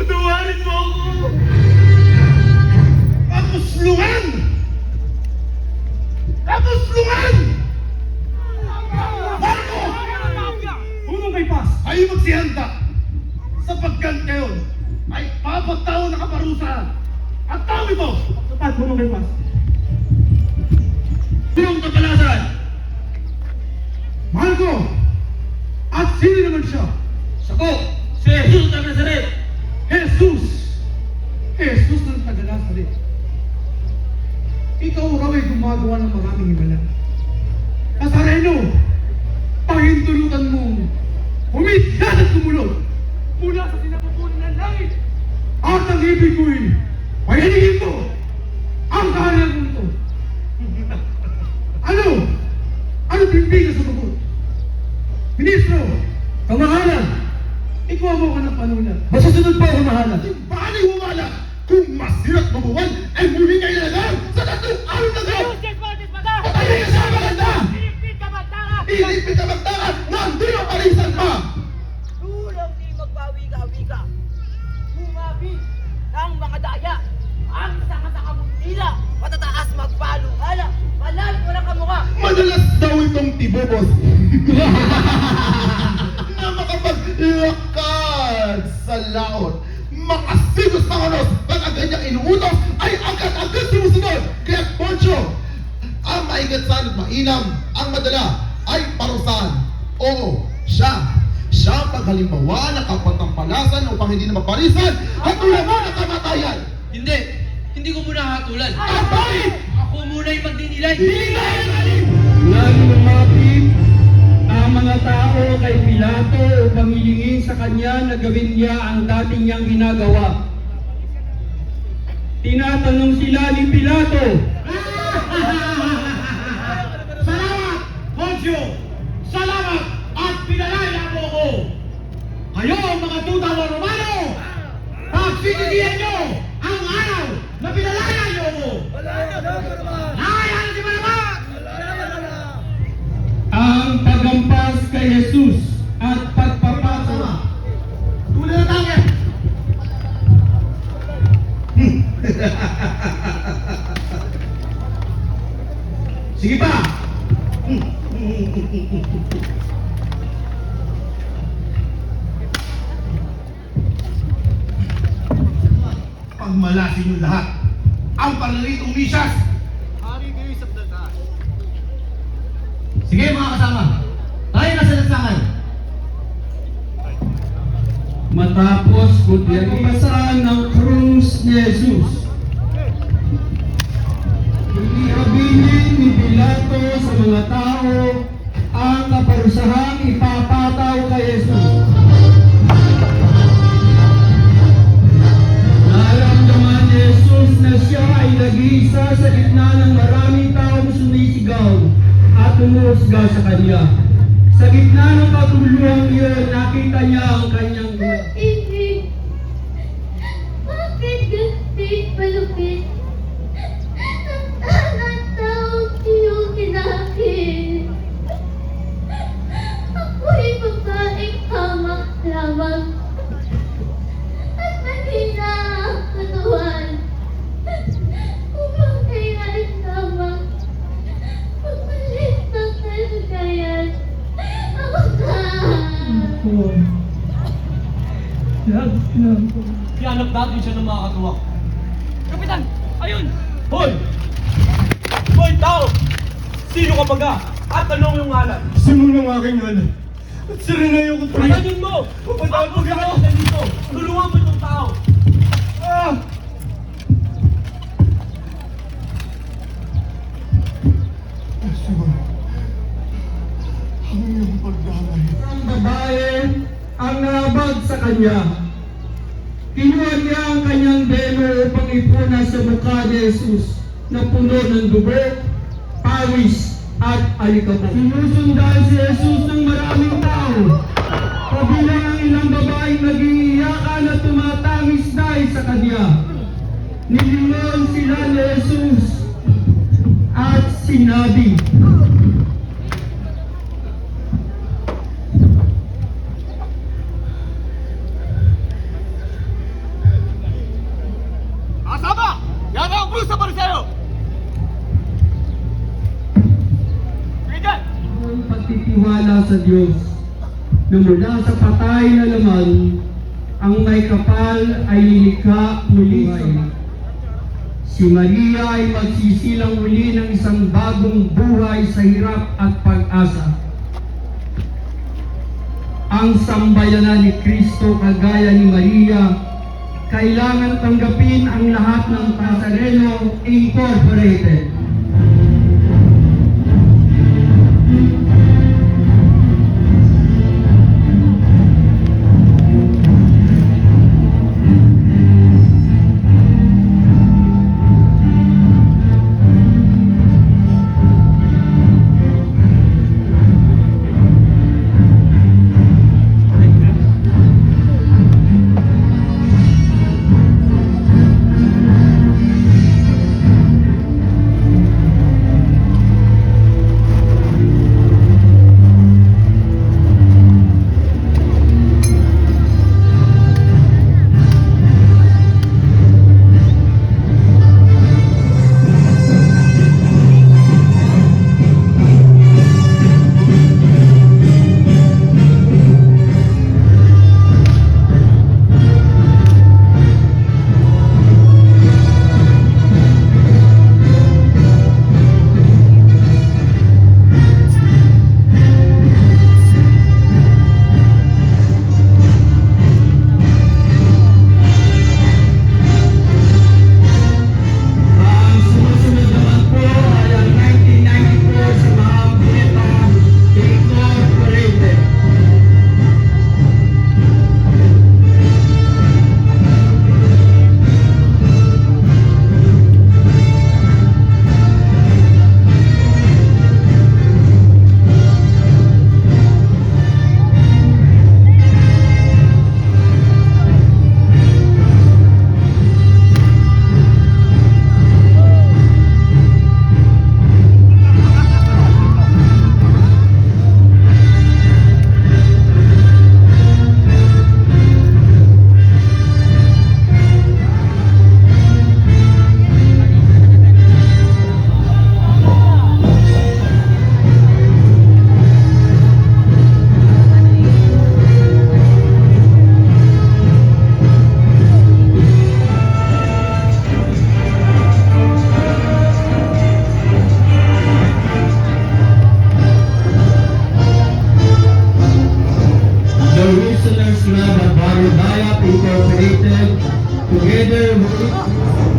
Patawarin mo ako! Kamuslungan! Kamuslungan! Marco! Unong kay Pas! Ay magsihanda! Sapagkat ngayon ay papagtao na kaparusahan! At tao ito! Sapat, unong kay Pas! Buong kapalasan! Marco! At sino naman siya? Sako! Si Jesus ng Nazaret! Jesus! Jesus ng taga-Nazaret. Ikaw raw ay gumagawa ng maraming himala. Nazareno, pahintulutan mong humikat at kumulot Mula sa sinapupunan ng langit! at ang ibig ko'y payanigin ko ang kaharian mo ito. Ano? Ano pimpigas sa bukod? Ministro, kamahalan, ikaw mo ka ng panulat. Masusunod pa ang kamahalan. Paano humala kung masirap mabuwan ay muli kayo nalagang sa tatlong araw na ito? Patayin ka sa maganda! Ilipit ka magtangan na hindi ang parisan pa! Tulang di magbawiga-wiga. Humabi ng mga daya. Ang sanga-sanga mong tila. Patataas magpaluhala. Malal ko ng kamukha. Madalas daw itong tibobos na makapag-lakad sa laot. Makasigos na oras pag ang ganyang inuutos ay agad-agad sumusunod. Kaya Poncho, ang maigat sa mainam, ang madala ay parusahan. Oo, siya ang paghalimbawa na kapatampalasan upang hindi na maparisan at tulad mo na kamatayan. Hindi ko muna hatulan. Abay! Ako muna yung magdinilay. Dinilay! Nang lumapit ang mga tao kay Pilato upang hilingin sa kanya na gawin niya ang dating niyang ginagawa. Tinatanong sila ni Pilato, Salamat, Poncio! Salamat at pinalaya mo ko! Kayo ang mga tuta ng Romano! Pagsisisihan nyo ang araw na pinalaya nyo ko! Nahaya na si Barabas! ang pagampas kay Jesus at pagpapasama. Tuloy na tayo! Sige pa! Pagmalasin yung lahat ang panalitong misas! Sige mga kasama, tayo na sa lansangan! Matapos kutiyagisan ng krus ni Jesus, iabilin ni Pilato sa mga tao ang kaparusahang ipapataw kay Jesus. Naramdaman ni Jesus na siya ay nag-iisa sa gitna ng maraming taong sumisigaw at umuusga sa kanya. Sa gitna ng katuluang iyon, nakita niya ang kanyang Hindi. Bakit ganti palupit? Ang taong iyong kinakit. Ako'y babaeng hamak lamang. At mahina ang katawan. Upang kailan lamang pagpalit ng kalagayan. Ako ka. Pianap natin siya ng mga katuwak. Kapitan! Ayun! Hoy! Hoy, tao! Sino ka baga? At anong yung ngalan? Simulang aking ngalan at sarinayo ko tuloy. Patayin mo! Pagpapag ako sa dito! Tulungan mo itong tao! Ah! Yeshua, ang iyong pagdalay. ang babae ang nabag sa kanya. Kinuha niya ang kanyang belo upang ipunas sa mukha ni Jesus na puno ng dugo, pawis at alikabok. Sinusundan si Jesus ng maraming tao. Kabilang ang ilang babaeng nag-iiyakan at tumatangis dahil sa kanya. Nilingon sila ni Jesus at sinabi, pagtitiwala sa Diyos na mula sa patay na laman, ang may kapal ay lilikha muli. Si Maria ay magsisilang muli ng isang bagong buhay sa hirap at pag-asa. Ang sambayanan ni Kristo kagaya ni Maria, kailangan tanggapin ang lahat ng Nazareno Incorporated. Listeners Club of Barrio Dayap Incorporated, together with